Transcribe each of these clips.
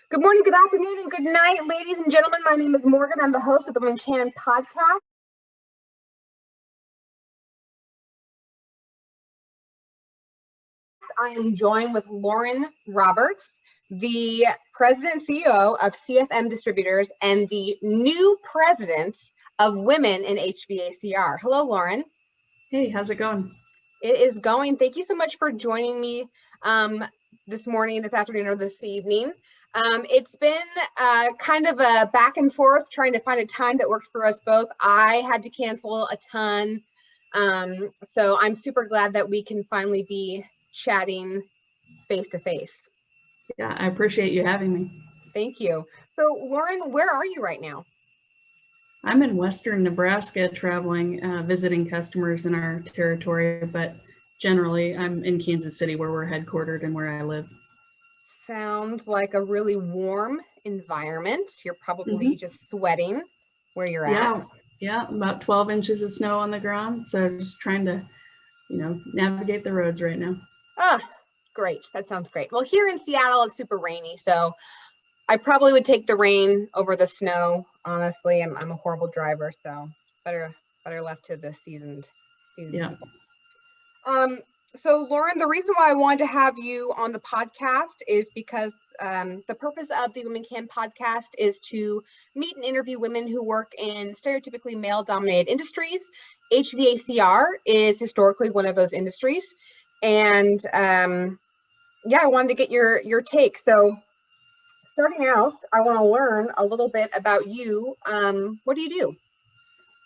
Good morning, good afternoon, and good night, ladies and gentlemen. My name is Morgan. I'm the host of the Women Can podcast. I am joined with Lauren Roberts, the president and CEO of CFM Distributors and the new president of Women in HVACR. Hello, Lauren. Hey, how's it going? It is going. Thank you so much for joining me this morning, this afternoon, or this evening. It's been kind of a back and forth trying to find a time that worked for us both. I had to cancel a ton. So I'm super glad that we can finally be chatting face to face. Yeah, I appreciate you having me. Thank you. So Lauren, where are you right now? I'm in Western Nebraska traveling, visiting customers in our territory, but generally I'm in Kansas City where we're headquartered and where I live. Sounds like a really warm environment. You're probably just sweating where you're at. Yeah, about 12 inches of snow on the ground. So just trying to, navigate the roads right now. Ah, great. That sounds great. Well, here in Seattle, it's super rainy. So I probably would take the rain over the snow. Honestly, I'm a horrible driver. So better left to the seasoned Yeah. people. So Lauren, the reason why I wanted to have you on the podcast is because the purpose of the Women Can podcast is to meet and interview women who work in stereotypically male-dominated industries. HVACR is historically one of those industries. And yeah, I wanted to get your take. So starting out, I want to learn a little bit about you. What do you do?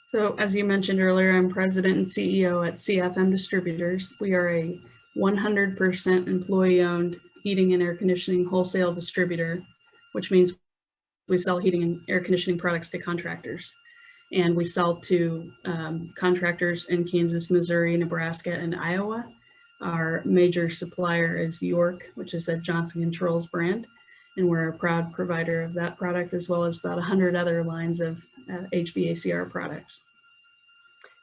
So as you mentioned earlier, I'm president and CEO at CFM Distributors. We are a 100% employee-owned heating and air conditioning wholesale distributor, which means we sell heating and air conditioning products to contractors. And we sell to contractors in Kansas, Missouri, Nebraska, and Iowa. Our major supplier is York, which is a Johnson Controls brand. And we're a proud provider of that product, as well as about 100 other lines of HVACR products.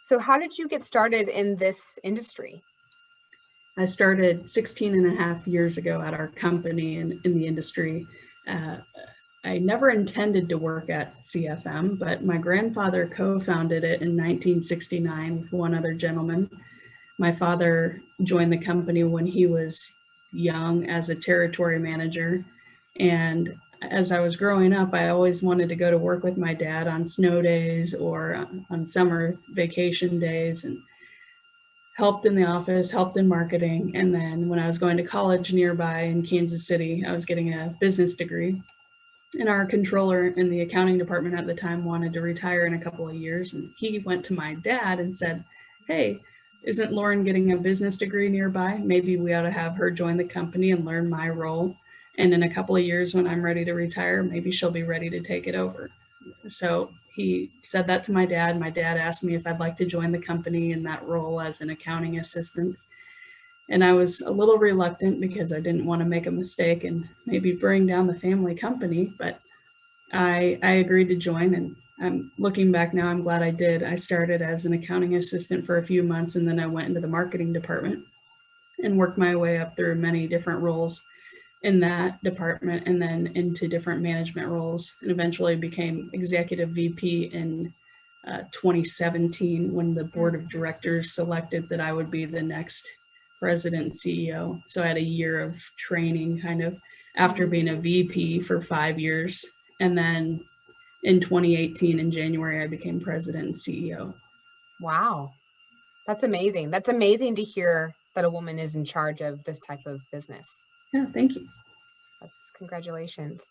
So how did you get started in this industry? I started 16 and a half years ago at our company in the industry. I never intended to work at CFM, but my grandfather co-founded it in 1969 with one other gentleman. My father joined the company when he was young as a territory manager. And as I was growing up, I always wanted to go to work with my dad on snow days or on summer vacation days, and helped in the office, helped in marketing. And then when I was going to college nearby in Kansas City, I was getting a business degree. And our controller in the accounting department at the time wanted to retire in a couple of years. And he went to my dad and said, "Hey, isn't Lauren getting a business degree nearby? Maybe we ought to have her join the company and learn my role. And in a couple of years when I'm ready to retire, maybe she'll be ready to take it over." So he said that to my dad. My dad asked me if I'd like to join the company in that role as an accounting assistant. And I was a little reluctant because I didn't want to make a mistake and maybe bring down the family company, but I agreed to join. And I'm looking back now, I'm glad I did. I started as an accounting assistant for a few months, and then I went into the marketing department and worked my way up through many different roles in that department, and then into different management roles, and eventually became executive VP in 2017 when the board of directors selected that I would be the next president and CEO. So I had a year of training kind of after being a VP for 5 years. And then in 2018 in January, I became president and CEO. Wow. That's amazing. That's amazing to hear that a woman is in charge of this type of business. Yeah, thank you. That's congratulations.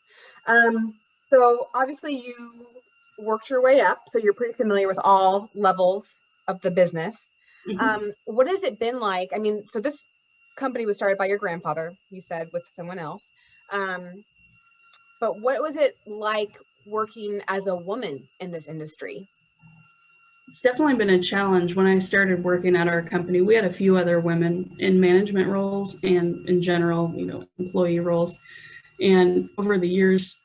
So obviously you worked your way up, so you're pretty familiar with all levels of the business. What has it been like? I mean, so this company was started by your grandfather, you said, with someone else. But what was it like working as a woman in this industry? It's definitely been a challenge. When I started working at our company, we had a few other women in management roles and in general, employee roles. And over the years,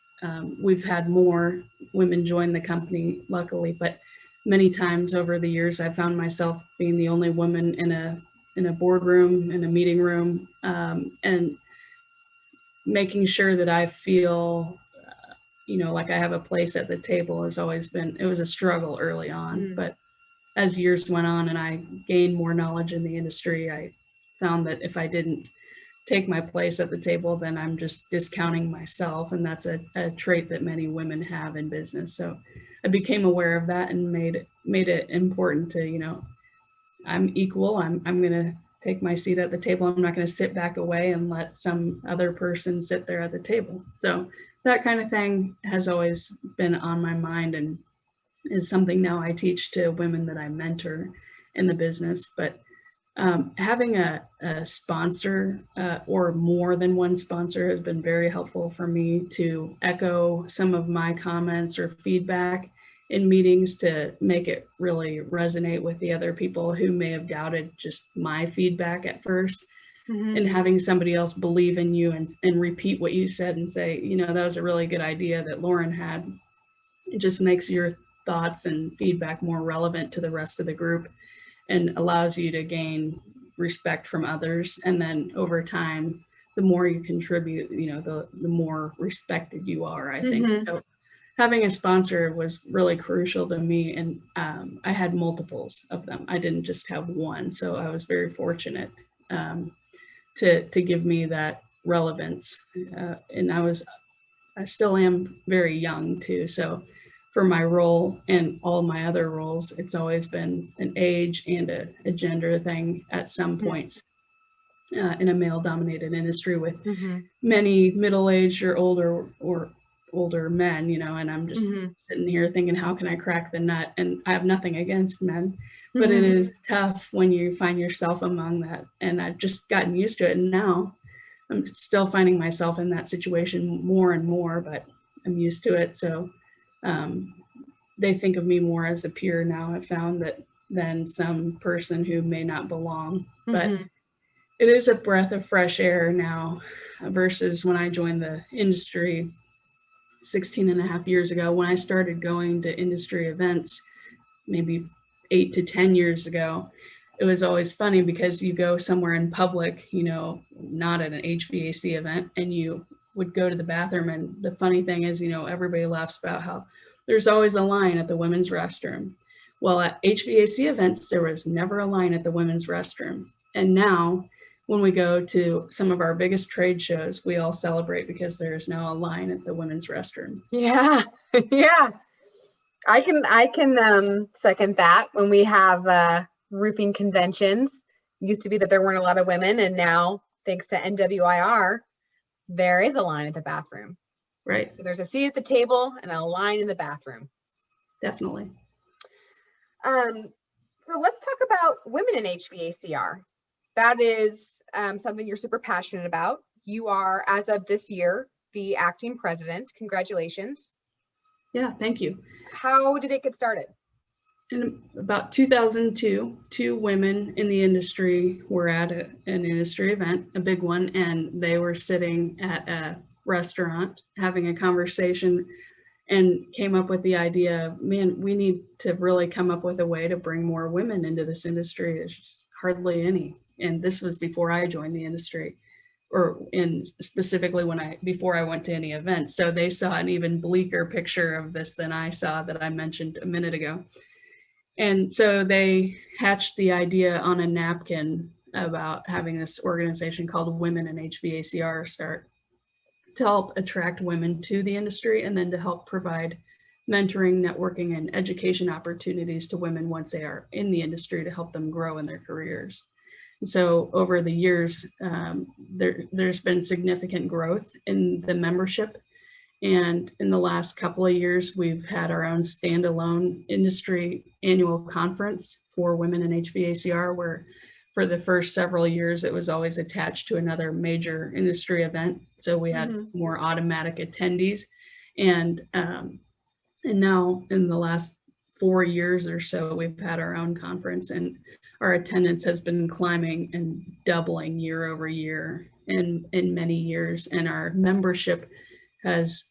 we've had more women join the company, luckily, but many times over the years, I found myself being the only woman in a boardroom, in a meeting room. And making sure that I feel, like I have a place at the table has always been, it was a struggle early on, but as years went on and I gained more knowledge in the industry, I found that if I didn't take my place at the table, then I'm just discounting myself. And that's a trait that many women have in business. So I became aware of that and made it important to, I'm equal. I'm going to take my seat at the table. I'm not going to sit back away and let some other person sit there at the table. So that kind of thing has always been on my mind and is something now I teach to women that I mentor in the business. But having a sponsor or more than one sponsor has been very helpful for me to echo some of my comments or feedback in meetings to make it really resonate with the other people who may have doubted just my feedback at first. And having somebody else believe in you and repeat what you said and say, that was a really good idea that Lauren had. It just makes your thoughts and feedback more relevant to the rest of the group and allows you to gain respect from others. And then over time, the more you contribute, the more respected you are, I think. So having a sponsor was really crucial to me. And I had multiples of them. I didn't just have one. So I was very fortunate to give me that relevance. And I still am very young too. So for my role and all my other roles, it's always been an age and a gender thing at some points in a male-dominated industry with many middle-aged or older men, and I'm just sitting here thinking, how can I crack the nut? And I have nothing against men, but it is tough when you find yourself among that. And I've just gotten used to it. And now I'm still finding myself in that situation more and more, but I'm used to it. So they think of me more as a peer now, I've found, than some person who may not belong. But it is a breath of fresh air now versus when I joined the industry 16 and a half years ago. When I started going to industry events, maybe 8 to 10 years ago, it was always funny because you go somewhere in public, not at an HVAC event, and you would go to the bathroom. And the funny thing is, everybody laughs about how there's always a line at the women's restroom. Well, at HVAC events, there was never a line at the women's restroom. And now when we go to some of our biggest trade shows, we all celebrate because there's now a line at the women's restroom. Yeah. Yeah. I can second that. When we have roofing conventions, it used to be that there weren't a lot of women, and now thanks to NWIR, there is a line at the bathroom. Right. So there's a seat at the table and a line in the bathroom. Definitely. So let's talk about women in HVACR. That is something you're super passionate about. You are, as of this year, the acting president. Congratulations. Yeah, thank you. How did it get started? In about 2002, 2 women in the industry were at an industry event, a big one, and they were sitting at a restaurant having a conversation and came up with the idea, man, we need to really come up with a way to bring more women into this industry. There's just hardly any. And this was before I joined the industry, specifically before I went to any events. So they saw an even bleaker picture of this than I saw that I mentioned a minute ago. And so they hatched the idea on a napkin about having this organization called Women in HVACR start to help attract women to the industry and then to help provide mentoring, networking, and education opportunities to women once they are in the industry to help them grow in their careers. And so over the years, there's been significant growth in the membership. And in the last couple of years, we've had our own standalone industry annual conference for women in HVACR, where for the first several years, it was always attached to another major industry event. So we had more automatic attendees. And now in the last 4 years or so, we've had our own conference, and our attendance has been climbing and doubling year over year in many years. And our membership has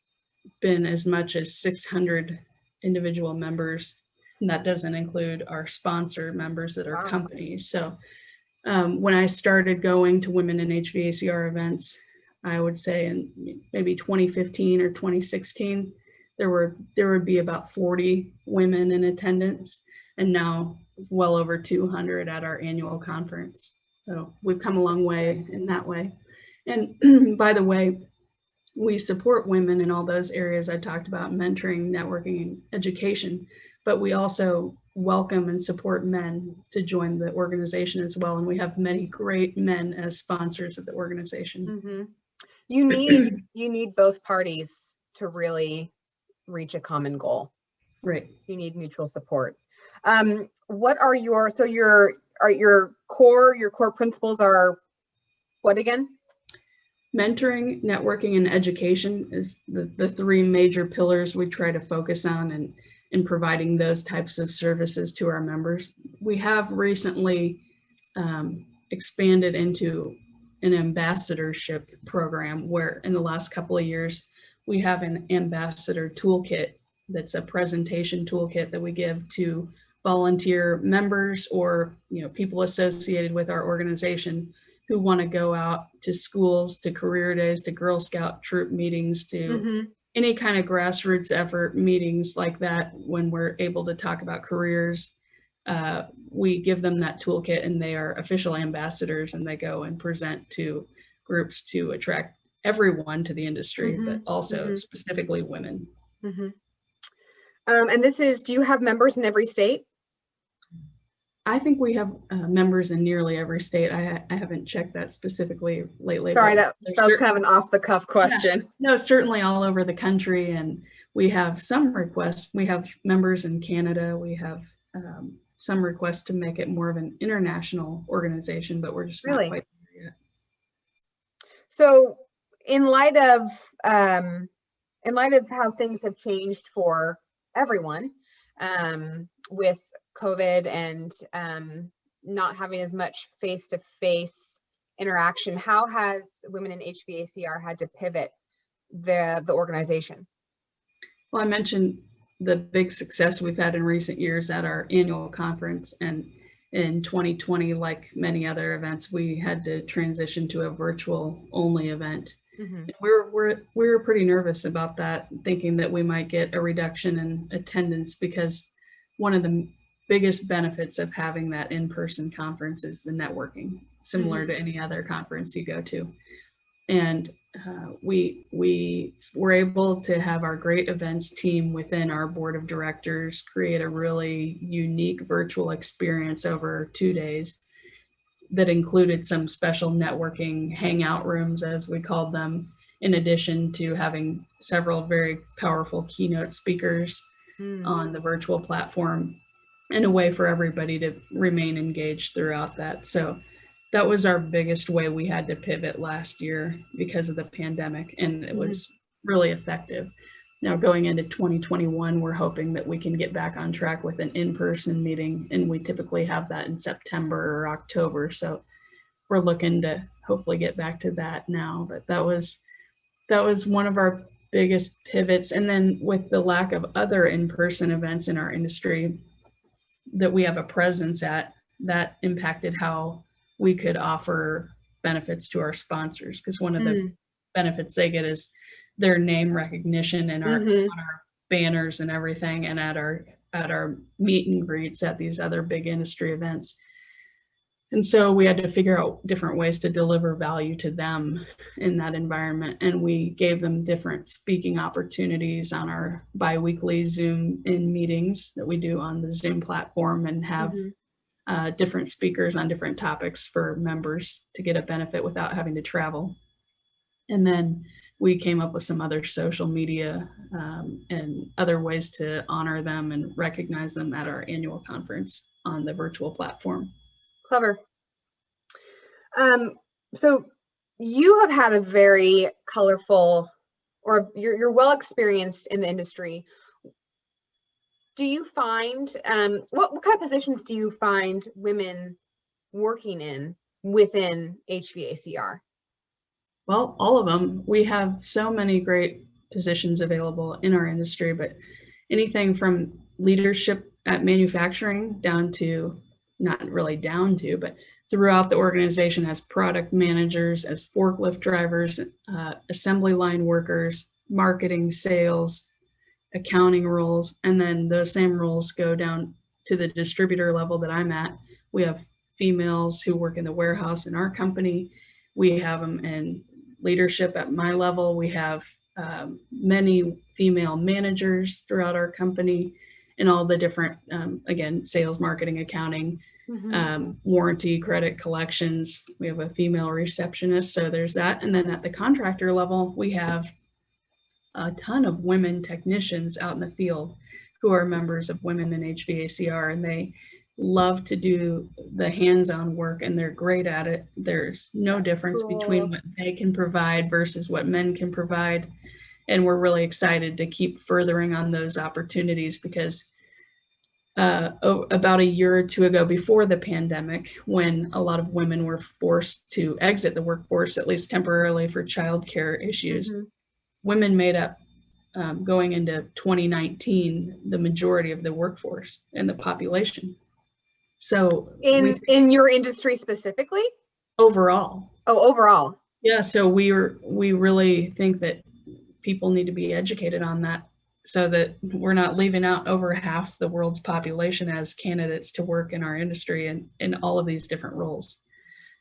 been as much as 600 individual members. And that doesn't include our sponsor members that are companies. So when I started going to women in HVACR events, I would say in maybe 2015 or 2016, there would be about 40 women in attendance, and now it's well over 200 at our annual conference. So we've come a long way in that way. And by the way, we support women in all those areas I talked about: mentoring, networking, and education, but we also welcome and support men to join the organization as well. And we have many great men as sponsors of the organization. Mm-hmm. You need both parties to really reach a common goal. Right. You need mutual support. What are your core principles are what again? Mentoring, networking, and education is the three major pillars we try to focus on in providing those types of services to our members. We have recently expanded into an ambassadorship program where in the last couple of years, we have an ambassador toolkit that's a presentation toolkit that we give to volunteer members or people associated with our organization who want to go out to schools, to career days, to Girl Scout troop meetings, to any kind of grassroots effort meetings like that. When we're able to talk about careers, we give them that toolkit, and they are official ambassadors, and they go and present to groups to attract everyone to the industry, but also specifically women. And do you have members in every state? I think we have members in nearly every state. I haven't checked that specifically lately. Sorry, that was kind of an off-the-cuff question. Yeah. No, it's certainly all over the country, and we have some requests. We have members in Canada. We have some requests to make it more of an international organization, but we're just not quite there yet. So, in light of how things have changed for everyone, with COVID and not having as much face-to-face interaction, how has women in HVACR had to pivot the organization? Well, I mentioned the big success we've had in recent years at our annual conference, and in 2020, like many other events, we had to transition to a virtual only event. We were pretty nervous about that, thinking that we might get a reduction in attendance, because one of the biggest benefits of having that in-person conference is the networking, similar to any other conference you go to. And we were able to have our great events team within our board of directors create a really unique virtual experience over 2 days that included some special networking hangout rooms, as we called them, in addition to having several very powerful keynote speakers on the virtual platform, and a way for everybody to remain engaged throughout that. So that was our biggest way we had to pivot last year because of the pandemic, and it was really effective. Now going into 2021, we're hoping that we can get back on track with an in-person meeting, and we typically have that in September or October. So we're looking to hopefully get back to that now. But that was one of our biggest pivots. And then with the lack of other in-person events in our industry that we have a presence at, that impacted how we could offer benefits to our sponsors, because one of the benefits they get is their name recognition and on our banners and everything, and at our meet and greets at these other big industry events. And so we had to figure out different ways to deliver value to them in that environment. And we gave them different speaking opportunities on our biweekly Zoom in meetings that we do on the Zoom platform, and have different speakers on different topics for members to get a benefit without having to travel. And then we came up with some other social media and other ways to honor them and recognize them at our annual conference on the virtual platform. Clever. So you have had a very colorful, or you're well experienced in the industry. Do you find, what kind of positions do you find women working in within HVACR? Well, all of them. We have so many great positions available in our industry, but anything from leadership at manufacturing down to not really down to, but throughout the organization as product managers, as forklift drivers, assembly line workers, marketing, sales, accounting roles, and then those same roles go down to the distributor level that I'm at. We have females who work in the warehouse in our company. We have them in leadership at my level. We have many female managers throughout our company in all the different, again, sales, marketing, accounting, warranty, credit, collections. We have a female receptionist, so there's that. And then at the contractor level, we have a ton of women technicians out in the field who are members of Women in HVACR, and they love to do the hands-on work, and they're great at it. There's no difference between what they can provide versus what men can provide. And we're really excited to keep furthering on those opportunities, because about a year or two ago, before the pandemic, when a lot of women were forced to exit the workforce, at least temporarily for childcare issues, women made up, going into 2019, the majority of the workforce and the population. So in your industry specifically? Overall. Oh, overall. Yeah. So we really think that people need to be educated on that, so that we're not leaving out over half the world's population as candidates to work in our industry and in all of these different roles.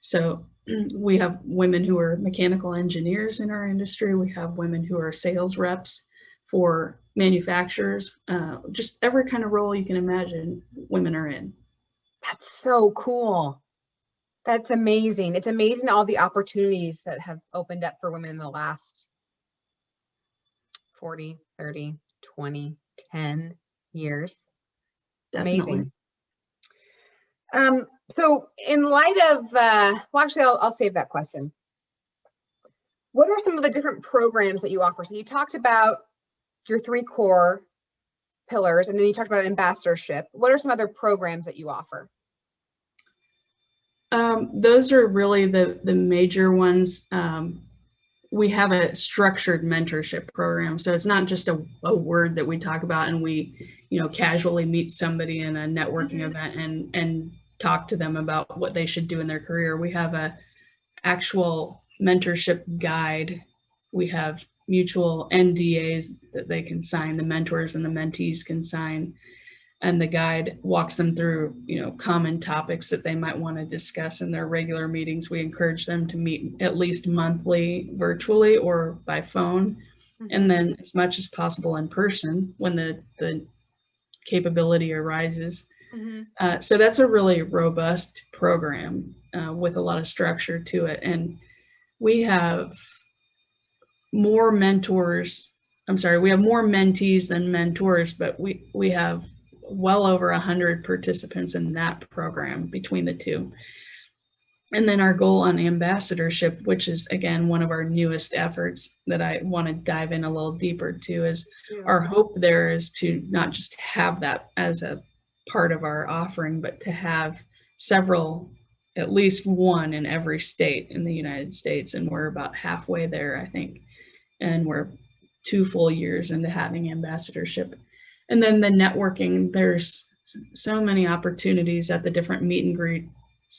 So we have women who are mechanical engineers in our industry. We have women who are sales reps for manufacturers. Just every kind of role you can imagine, women are in. That's so cool. That's amazing. It's amazing all the opportunities that have opened up for women in the last 40, 30, 20, 10 years. Definitely. Amazing. So in light of, well, actually, I'll save that question. What are some of the different programs that you offer? So you talked about your 3 core pillars, and then you talked about ambassadorship. What are some other programs that you offer? Those are really the major ones. We have a structured mentorship program. So it's not just a word that we talk about and we, casually meet somebody in a networking event and talk to them about what they should do in their career. We have a actual mentorship guide. We have mutual NDAs that they can sign, the mentors and the mentees can sign. And the guide walks them through, common topics that they might want to discuss in their regular meetings. We encourage them to meet at least monthly virtually or by phone, and then as much as possible in person when the capability arises. So that's a really robust program with a lot of structure to it. And we have more mentees than mentors, but we have well over 100 participants in that program between the two. And then our goal on ambassadorship, which is again one of our newest efforts that I want to dive in a little deeper to, is our hope there is to not just have that as a part of our offering, but to have several, at least one in every state in the United States. And we're about halfway there, I think. And we're 2 full years into having ambassadorship. And then the networking, there's so many opportunities at the different meet and greets,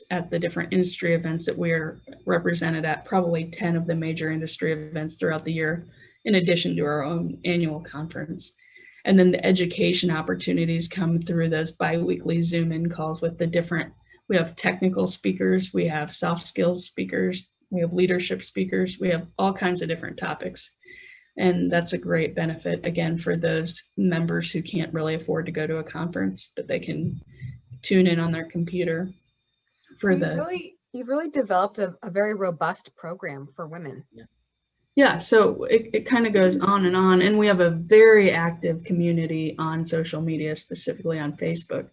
at the different industry events that we're represented at, probably 10 of the major industry events throughout the year, in addition to our own annual conference. And then the education opportunities come through those bi-weekly Zoom-in calls with we have technical speakers, we have soft skills speakers, we have leadership speakers, we have all kinds of different topics. And that's a great benefit, again, for those members who can't really afford to go to a conference, but they can tune in on their computer. You've really developed a very robust program for women. Yeah, so it kind of goes on. And we have a very active community on social media, specifically on Facebook.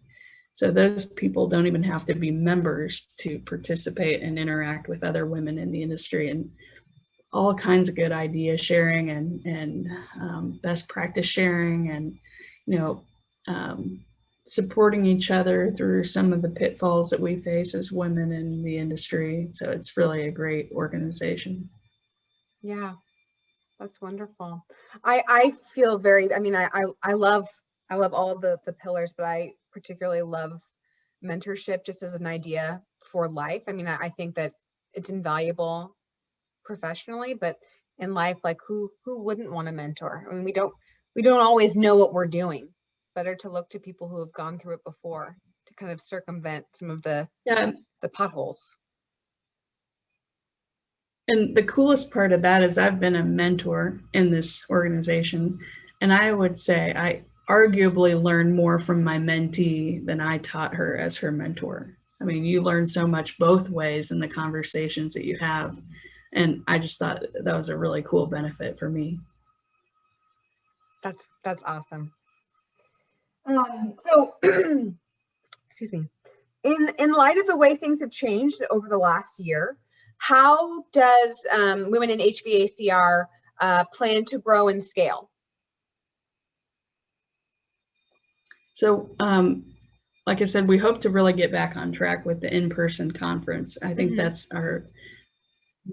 So those people don't even have to be members to participate and interact with other women in the industry, and all kinds of good idea sharing and best practice sharing, and supporting each other through some of the pitfalls that we face as women in the industry. So it's really a great organization. Yeah, that's wonderful. I feel I love all of the pillars, but I particularly love mentorship just as an idea for life. I mean, I think that it's invaluable professionally, but in life, like who wouldn't want a mentor? I mean, we don't always know what we're doing. Better to look to people who have gone through it before to kind of circumvent some of the potholes. And the coolest part of that is I've been a mentor in this organization, and I would say I arguably learned more from my mentee than I taught her as her mentor. I mean, you learn so much both ways in the conversations that you have. And I just thought that was a really cool benefit for me. That's awesome. So, excuse me. In light of the way things have changed over the last year, how does Women in HVACR plan to grow and scale? So, like I said, we hope to really get back on track with the in-person conference. I think that's our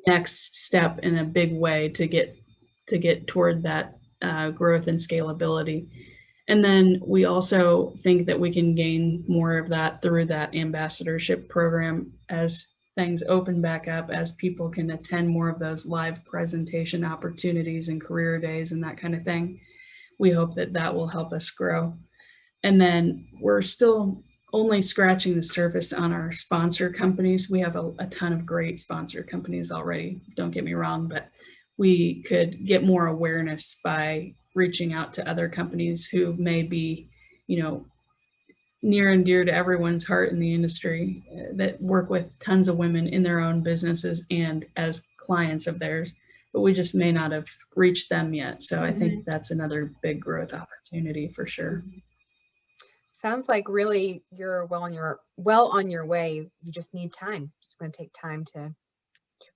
next step in a big way to get toward that growth and scalability. And then we also think that we can gain more of that through that ambassadorship program as things open back up, as people can attend more of those live presentation opportunities and career days and that kind of thing. We hope that that will help us grow. And then we're still only scratching the surface on our sponsor companies. We have a ton of great sponsor companies already, don't get me wrong, but we could get more awareness by reaching out to other companies who may be, near and dear to everyone's heart in the industry, that work with tons of women in their own businesses and as clients of theirs, but we just may not have reached them yet. So I think that's another big growth opportunity for sure. Sounds like really you're well on your way. You just need time. It's going to take time to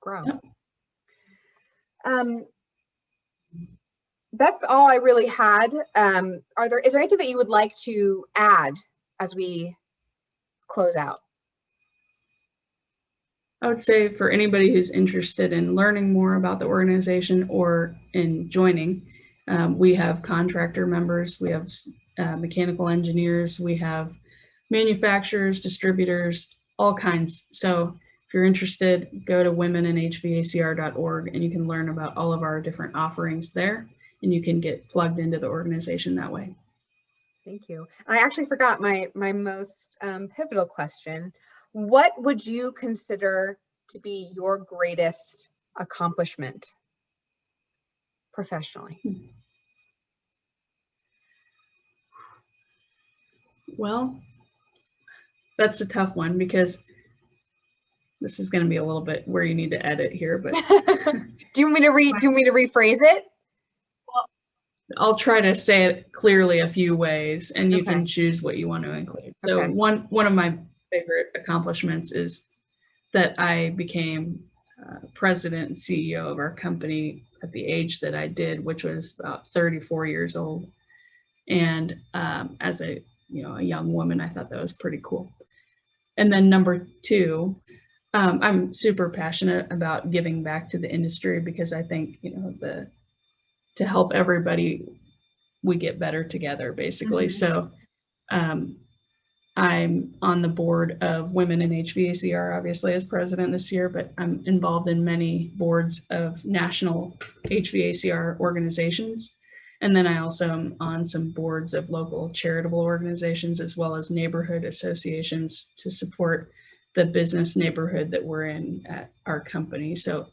grow. Yep. That's all I really had. Is there anything that you would like to add as we close out? I would say for anybody who's interested in learning more about the organization or in joining, we have contractor members, we have mechanical engineers, we have manufacturers, distributors, all kinds. So if you're interested, go to womeninhvacr.org and you can learn about all of our different offerings there, and you can get plugged into the organization that way. Thank you. I actually forgot my most pivotal question. What would you consider to be your greatest accomplishment professionally? Well, that's a tough one because this is going to be a little bit where you need to edit here, but do you want me to rephrase it? Well, I'll try to say it clearly a few ways, and you can choose what you want to include. So one of my favorite accomplishments is that I became president and CEO of our company at the age that I did, which was about 34 years old. And as a young woman, I thought that was pretty cool. And then number two, I'm super passionate about giving back to the industry because I think, to help everybody, we get better together, basically. So I'm on the board of Women in HVACR, obviously, as president this year, but I'm involved in many boards of national HVACR organizations. And then I also am on some boards of local charitable organizations, as well as neighborhood associations to support the business neighborhood that we're in at our company. So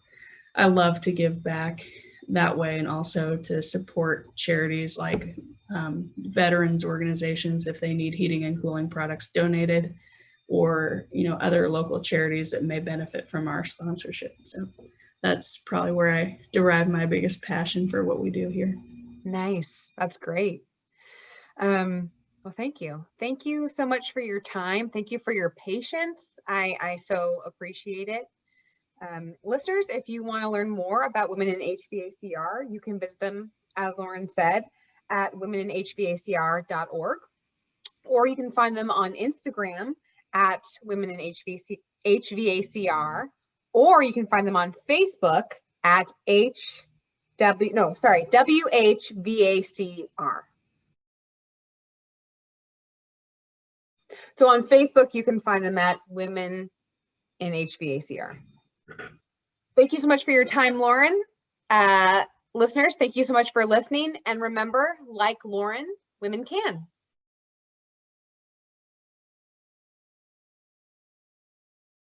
I love to give back that way, and also to support charities like veterans organizations if they need heating and cooling products donated, or other local charities that may benefit from our sponsorship. So that's probably where I derive my biggest passion for what we do here. Nice. That's great. Well, thank you. Thank you so much for your time. Thank you for your patience. I so appreciate it. Listeners, if you want to learn more about Women in HVACR, you can visit them, as Lauren said, at womeninhvacr.org, or you can find them on Instagram at Women in HVACR, or you can find them on Facebook at WHVACR. So on Facebook, you can find them at Women in HVACR. Thank you so much for your time, Lauren. Listeners, thank you so much for listening. And remember, like Lauren, women can.